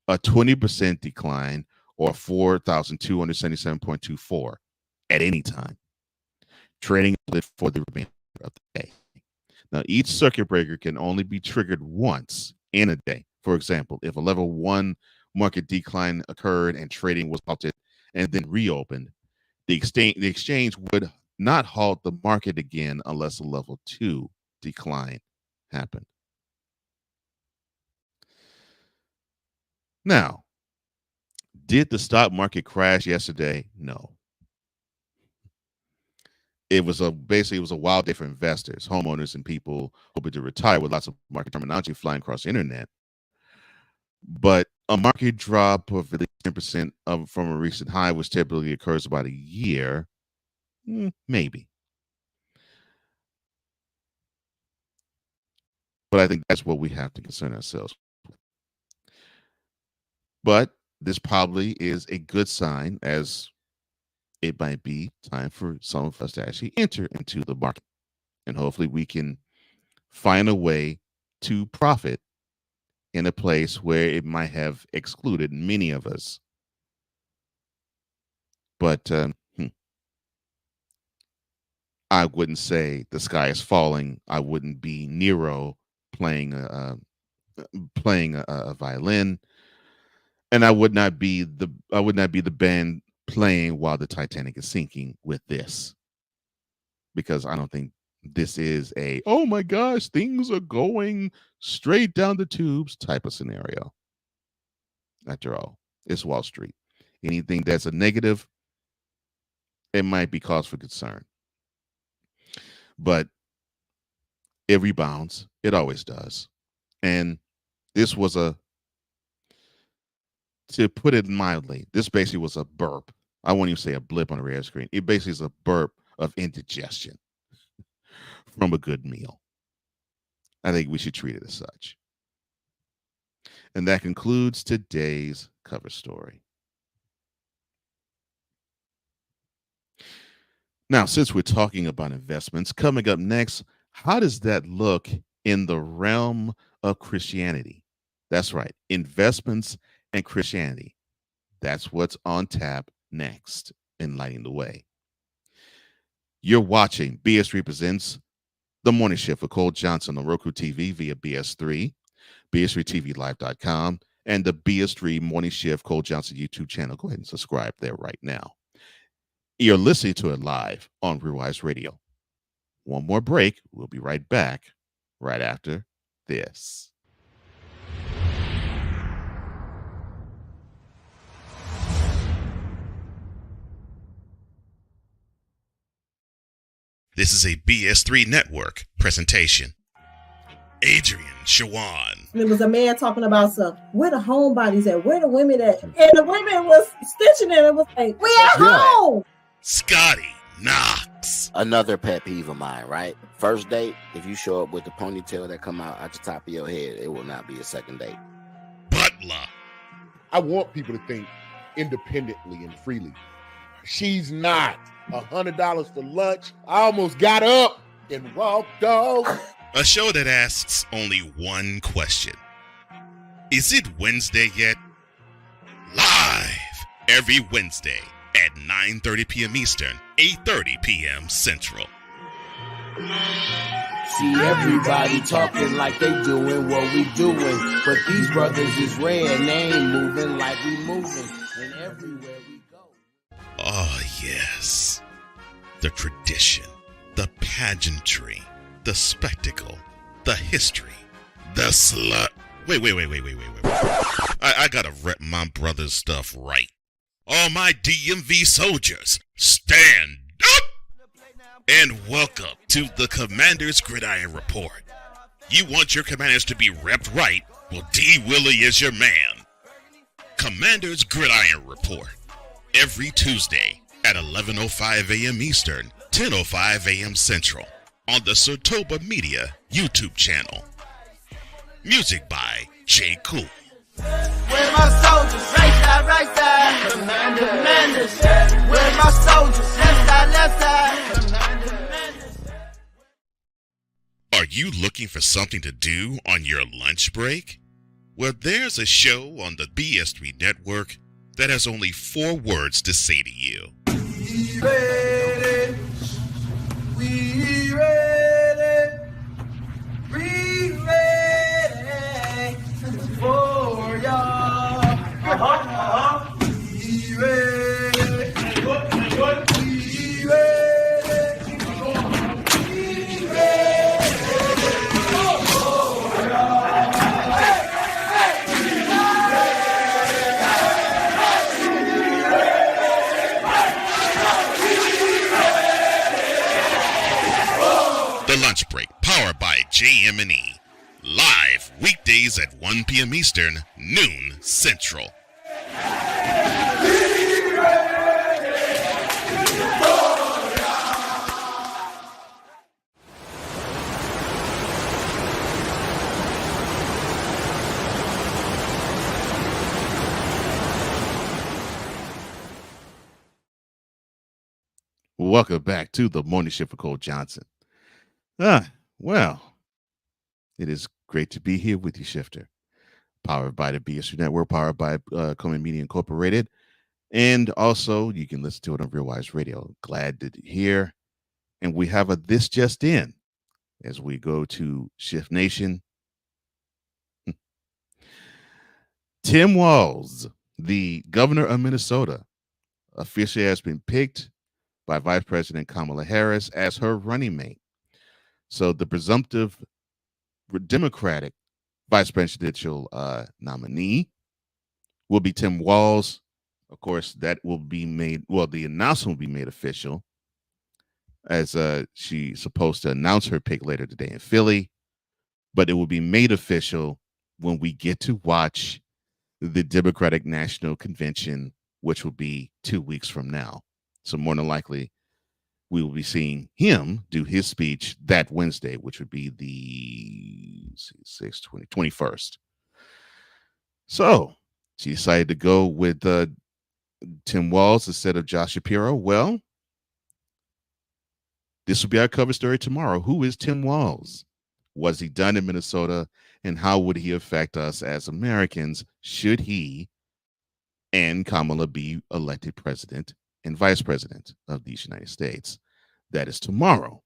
a 20% decline, or 4,277.24 at any time. Trading for the remainder of the day. Now, each circuit breaker can only be triggered once in a day. For example, if a level 1 market decline occurred and trading was halted and then reopened, the exchange would not halt the market again unless a level 2 decline happened. Now, did the stock market crash yesterday? No. It was basically a wild day for investors, homeowners, and people hoping to retire, with lots of market terminology flying across the internet. But a market drop of at least 10% from a recent high, which typically occurs about a year, maybe. But I think that's what we have to concern ourselves with. But this probably is a good sign, as it might be time for some of us to actually enter into the market. And hopefully we can find a way to profit in a place where it might have excluded many of us. But I wouldn't say the sky is falling. I wouldn't be Nero playing a violin, and I would not be the band playing while the Titanic is sinking with this, because I don't think this is a, oh my gosh, things are going straight down the tubes type of scenario. After all, it's Wall Street. Anything that's a negative, it might be cause for concern. But it rebounds. It always does. And this was to put it mildly, this basically was a burp. I won't even say a blip on the radar screen. It basically is a burp of indigestion from a good meal. I think we should treat it as such. And that concludes today's cover story. Now, since we're talking about investments, coming up next, how does that look in the realm of Christianity? That's right, investments and Christianity. That's what's on tap next in Lighting the Way. You're watching BS3 Presents The Morning Shift with Cole Johnson on Roku TV via BS3, BS3TVLive.com, and the BS3 Morning Shift Cole Johnson YouTube channel. Go ahead and subscribe there right now. You're listening to it live on Rewise Radio. One more break. We'll be right back right after this. This is a BS3 Network presentation. Adrian Shawan. There was a man talking about where the homebodies at? Where the women at? And the women was stitching it and was like, we at home. Scotty Knox. Another pet peeve of mine, right? First date, if you show up with the ponytail that come out at the top of your head, it will not be a second date. Butler. I want people to think independently and freely. She's not. $100 for lunch. I almost got up and walked off. A show that asks only one question. Is it Wednesday yet? Live every Wednesday at 9:30 p.m. Eastern, 8:30 p.m. Central. See everybody talking like they doing what we doing, but these brothers is rare and they ain't moving like we moving, and everywhere we go. Oh, yes. The tradition, the pageantry, the spectacle, the history, the slut. Wait. I gotta rep my brother's stuff right. All my DMV soldiers, stand up! And welcome to the Commander's Gridiron Report. You want your commanders to be repped right? Well, D. Willie is your man. Commander's Gridiron Report. Every Tuesday at 11:05 a.m. Eastern, 10:05 a.m. Central on the Sertoba Media YouTube channel. Music by J. Cool. Where my soldiers? Right side. Commanders. Where my soldiers? Left side. Are you looking for something to do on your lunch break? Well, there's a show on the BS3 network that has only 4 words to say to you. We ready. We ready. We ready for y'all. We ready. We ready. We ready for y'all. The Lunch Break, powered by JM&E. Live weekdays at 1 p.m. Eastern, noon Central. Welcome back to the Morning Shift with Cole Johnson. Well, it is great to be here with you, Shifter. Powered by the BSU Network, powered by Coleman Media Incorporated. And also, you can listen to it on Real Wise Radio. Glad to hear. And we have a This Just In as we go to Shift Nation. Tim Walz, the governor of Minnesota, officially has been picked by Vice President Kamala Harris as her running mate. So the presumptive Democratic vice presidential nominee will be Tim Walz. Of course, that will be made, well, the announcement will be made official as she's supposed to announce her pick later today in Philly, but it will be made official when we get to watch the Democratic National Convention, which will be 2 weeks from now. So more than likely, we will be seeing him do his speech that Wednesday, which would be the 21st. So she decided to go with Tim Walz instead of Josh Shapiro. Well, this will be our cover story tomorrow. Who is Tim Walz? Was he done in Minnesota? And how would he affect us as Americans should he and Kamala be elected president and vice president of the United States? That is tomorrow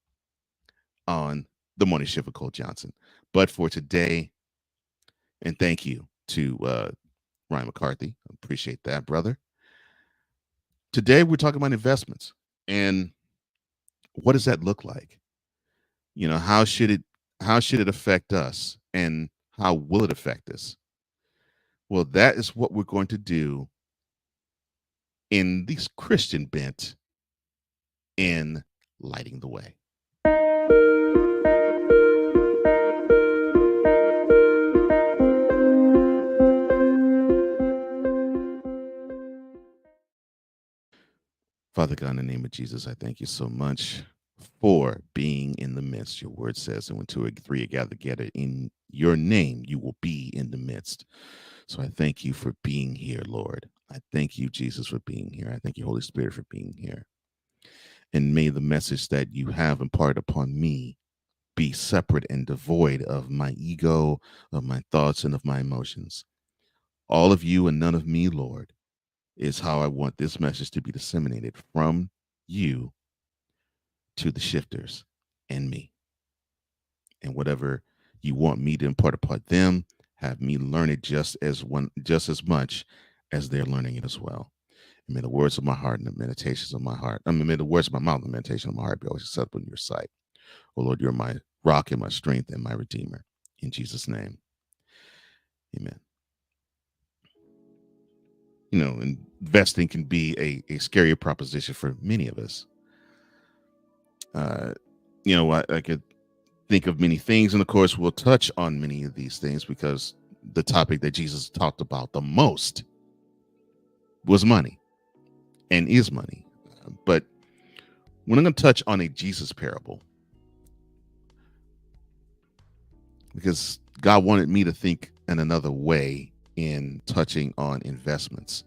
on the Morning Shift with Cole Johnson. But for today, and thank you to Ryan McCarthy. I appreciate that, brother. Today, we're talking about investments and what does that look like? You know, how should it affect us and how will it affect us? Well, that is what we're going to do in this Christian bent in Lighting the Way. Father God, in the name of Jesus, I thank you so much for being in the midst. Your word says, and when 2 or 3 are gathered together in your name, you will be in the midst. So I thank you for being here, Lord. I thank you, Jesus, for being here. I thank you, Holy Spirit, for being here. And may the message that you have imparted upon me be separate and devoid of my ego, of my thoughts, and of my emotions. All of you and none of me, Lord, is how I want this message to be disseminated from you to the shifters and me. And whatever you want me to impart upon them, have me learn it just as much as they're learning it as well. And may the words of my heart and the meditations of my heart, may the words of my mouth and the meditation of my heart be always acceptable in your sight. Oh Lord, you're my rock and my strength and my redeemer. In Jesus' name. Amen. Investing can be a scary proposition for many of us. I could think of many things, and of course we'll touch on many of these things because the topic that Jesus talked about the most was money and is money. But when I'm going to touch on a Jesus parable, because God wanted me to think in another way in touching on investments.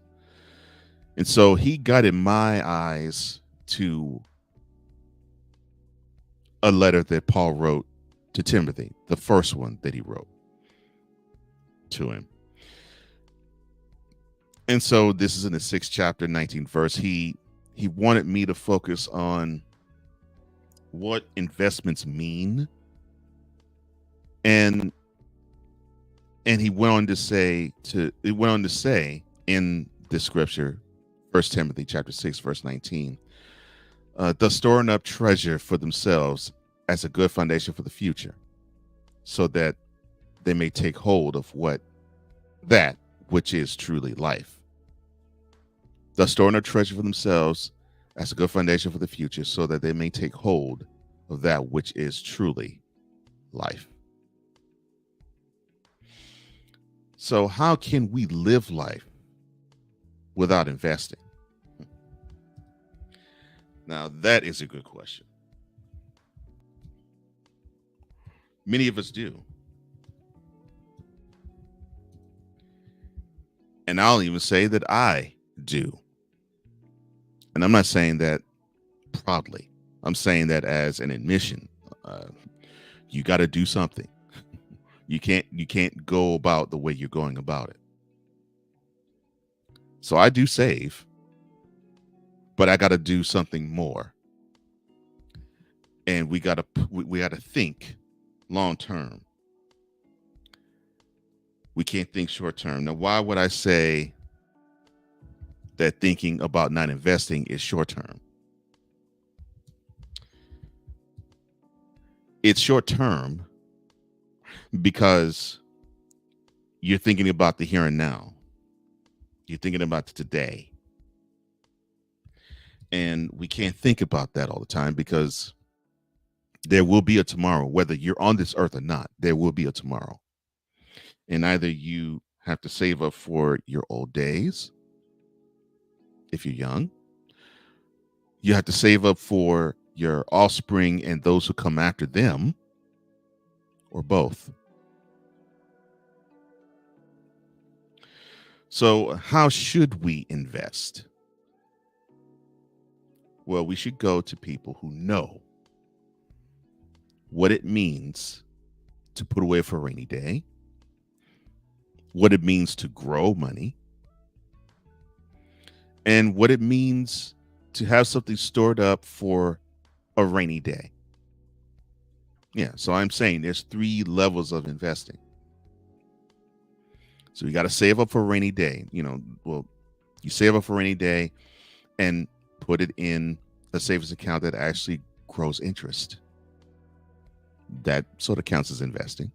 And so he guided my eyes to a letter that Paul wrote to Timothy, the first one that he wrote to him. And so this is in the 6th chapter, 19th verse. He wanted me to focus on what investments mean. And he went on to say in the scripture, 1 Timothy chapter 6, verse 19, thus storing up treasure for themselves as a good foundation for the future, so that they may take hold of that which is truly life. Thus storing up treasure for themselves as a good foundation for the future, so that they may take hold of that which is truly life. So how can we live life without investing? Now, that is a good question. Many of us do. And I'll even say that I do. And I'm not saying that proudly. I'm saying that as an admission. You got to do something. You can't go about the way you're going about it. So I do save, but I got to do something more. And we got to think long term. We can't think short term. Now, why would I say that thinking about not investing is short term? It's short term because you're thinking about the here and now. You're thinking about today. And we can't think about that all the time because there will be a tomorrow, whether you're on this earth or not. There will be a tomorrow. And either you have to save up for your old days, if you're young. You have to save up for your offspring and those who come after them, or both. So how should we invest? Well, we should go to people who know what it means to put away for a rainy day, what it means to grow money, and what it means to have something stored up for a rainy day. Yeah, so I'm saying there's 3 levels of investing. So you got to save up for a rainy day. You save up for a rainy day and put it in a savings account that actually grows interest. That sort of counts as investing.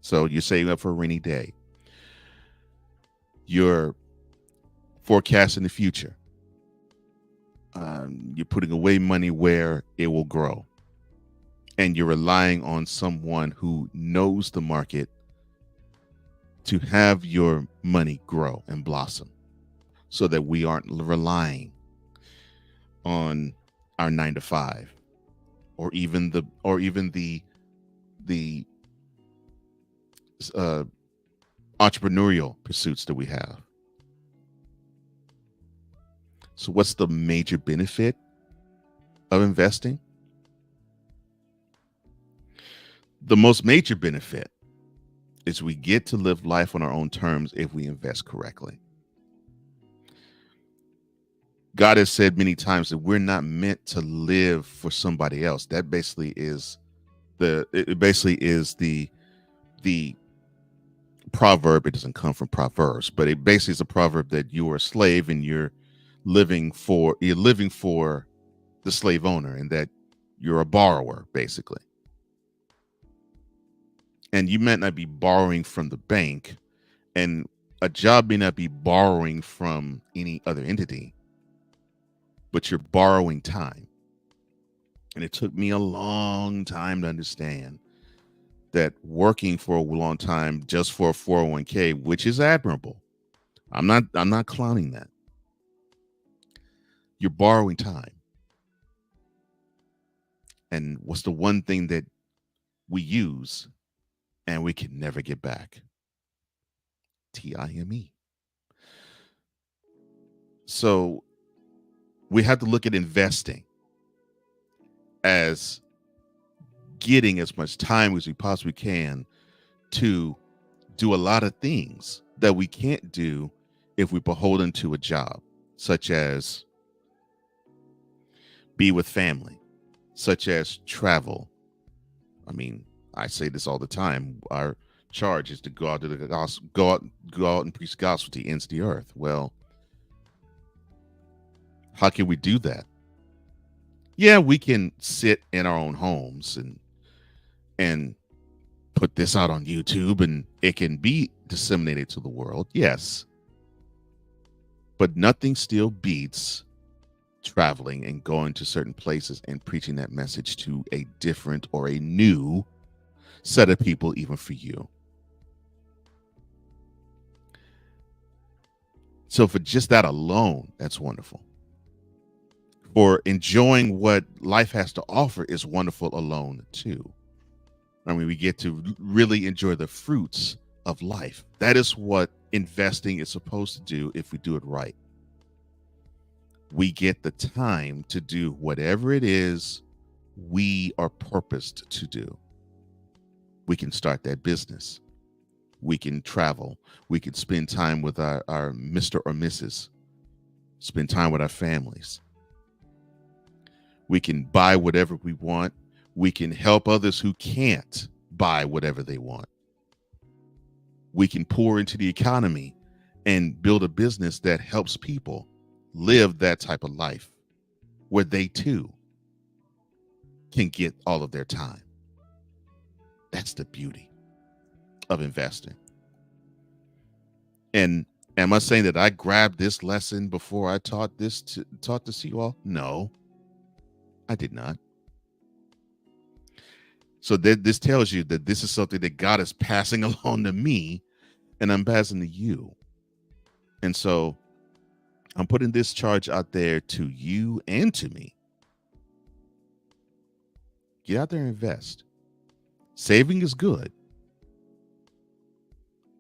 So you're saving up for a rainy day. You're forecasting the future. You're putting away money where it will grow. And you're relying on someone who knows the market to have your money grow and blossom, so that we aren't relying on our 9-to-5 or even the entrepreneurial pursuits that we have. So what's the major benefit of investing? The most major benefit is we get to live life on our own terms if we invest correctly. God has said many times that we're not meant to live for somebody else. That basically is it basically is the proverb. It doesn't come from Proverbs, but it basically is a proverb that you are a slave and you're living for the slave owner, and that you're a borrower basically. And you might not be borrowing from the bank, and a job may not be borrowing from any other entity, but you're borrowing time. And it took me a long time to understand that working for a long time just for a 401k, which is admirable. I'm not clowning that. You're borrowing time. And what's the one thing that we use and we can never get back? TIME. So we have to look at investing as getting as much time as we possibly can to do a lot of things that we can't do if we're beholden to a job, such as be with family, such as travel. I mean, I say this all the time. Our charge is to go out to the gospel, go out and preach the gospel to the ends of the earth. Well, how can we do that? Yeah, we can sit in our own homes and put this out on YouTube and it can be disseminated to the world. Yes. But nothing still beats traveling and going to certain places and preaching that message to a different or a new set of people, even for you. So for just that alone, that's wonderful. For enjoying what life has to offer is wonderful alone too. I mean, we get to really enjoy the fruits of life. That is what investing is supposed to do if we do it right. We get the time to do whatever it is we are purposed to do. We can start that business. We can travel. We can spend time with our Mr. or Mrs. Spend time with our families. We can buy whatever we want. We can help others who can't buy whatever they want. We can pour into the economy and build a business that helps people live that type of life where they too can get all of their time. That's the beauty of investing. And am I saying that I grabbed this lesson before I taught this to you all? No, I did not. So this tells you that this is something that God is passing along to me and I'm passing to you. And so I'm putting this charge out there to you and to me. Get out there and invest. Saving is good,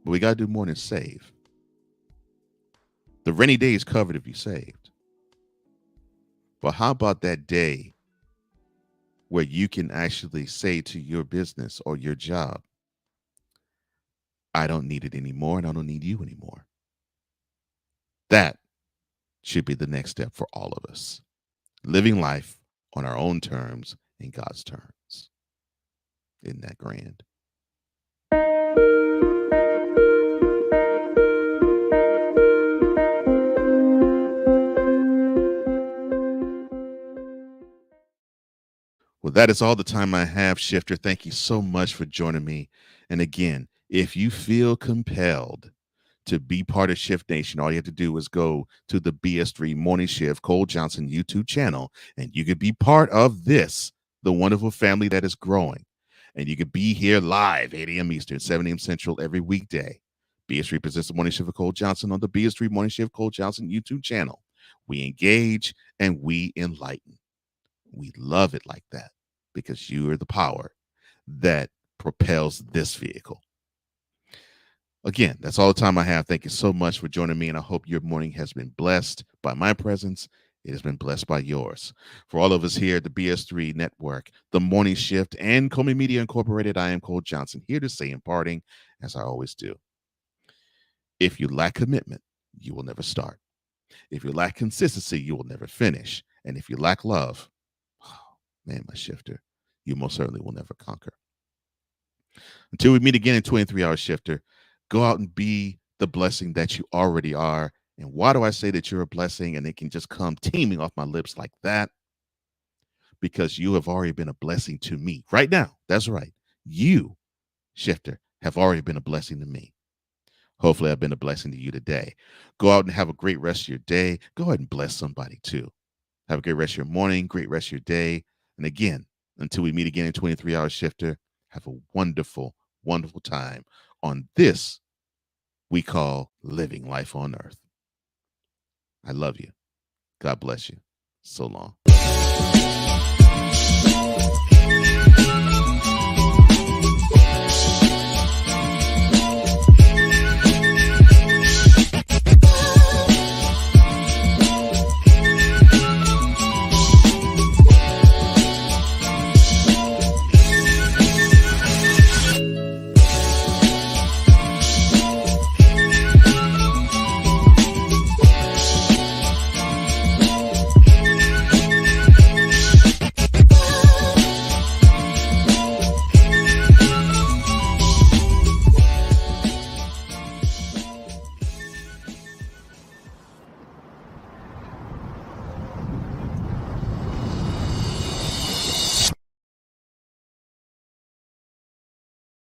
but we got to do more than save. The rainy day is covered if you saved. But how about that day where you can actually say to your business or your job, I don't need it anymore and I don't need you anymore. That should be the next step for all of us. Living life on our own terms and God's terms. Isn't that grand? Well, that is all the time I have, Shifter. Thank you so much for joining me. And again, if you feel compelled to be part of Shift Nation, all you have to do is go to the BS3 Morning Shift Cole Johnson YouTube channel, and you can be part of this, the wonderful family that is growing. And you can be here live, 8 a.m. Eastern, 7 a.m. Central every weekday. BS3 presents the Morning Shift with Cole Johnson on the BS3 Morning Shift Cole Johnson YouTube channel. We engage and we enlighten. We love it like that because you are the power that propels this vehicle. Again, that's all the time I have. Thank you so much for joining me, and I hope your morning has been blessed by my presence. It has been blessed by yours. For all of us here at the BS3 Network, the Morning Shift, and Comey Media Incorporated, I am Cole Johnson, here to say in parting, as I always do, if you lack commitment, you will never start. If you lack consistency, you will never finish. And if you lack love, oh, man, my shifter, you most certainly will never conquer. Until we meet again in 23-hour shifter, go out and be the blessing that you already are. And why do I say that you're a blessing and it can just come teeming off my lips like that? Because you have already been a blessing to me right now. That's right. You, shifter, have already been a blessing to me. Hopefully, I've been a blessing to you today. Go out and have a great rest of your day. Go ahead and bless somebody too. Have a great rest of your morning, great rest of your day. And again, until we meet again in 23-hour shifter, have a wonderful, wonderful time on this we call living life on earth. I love you. God bless you. So long.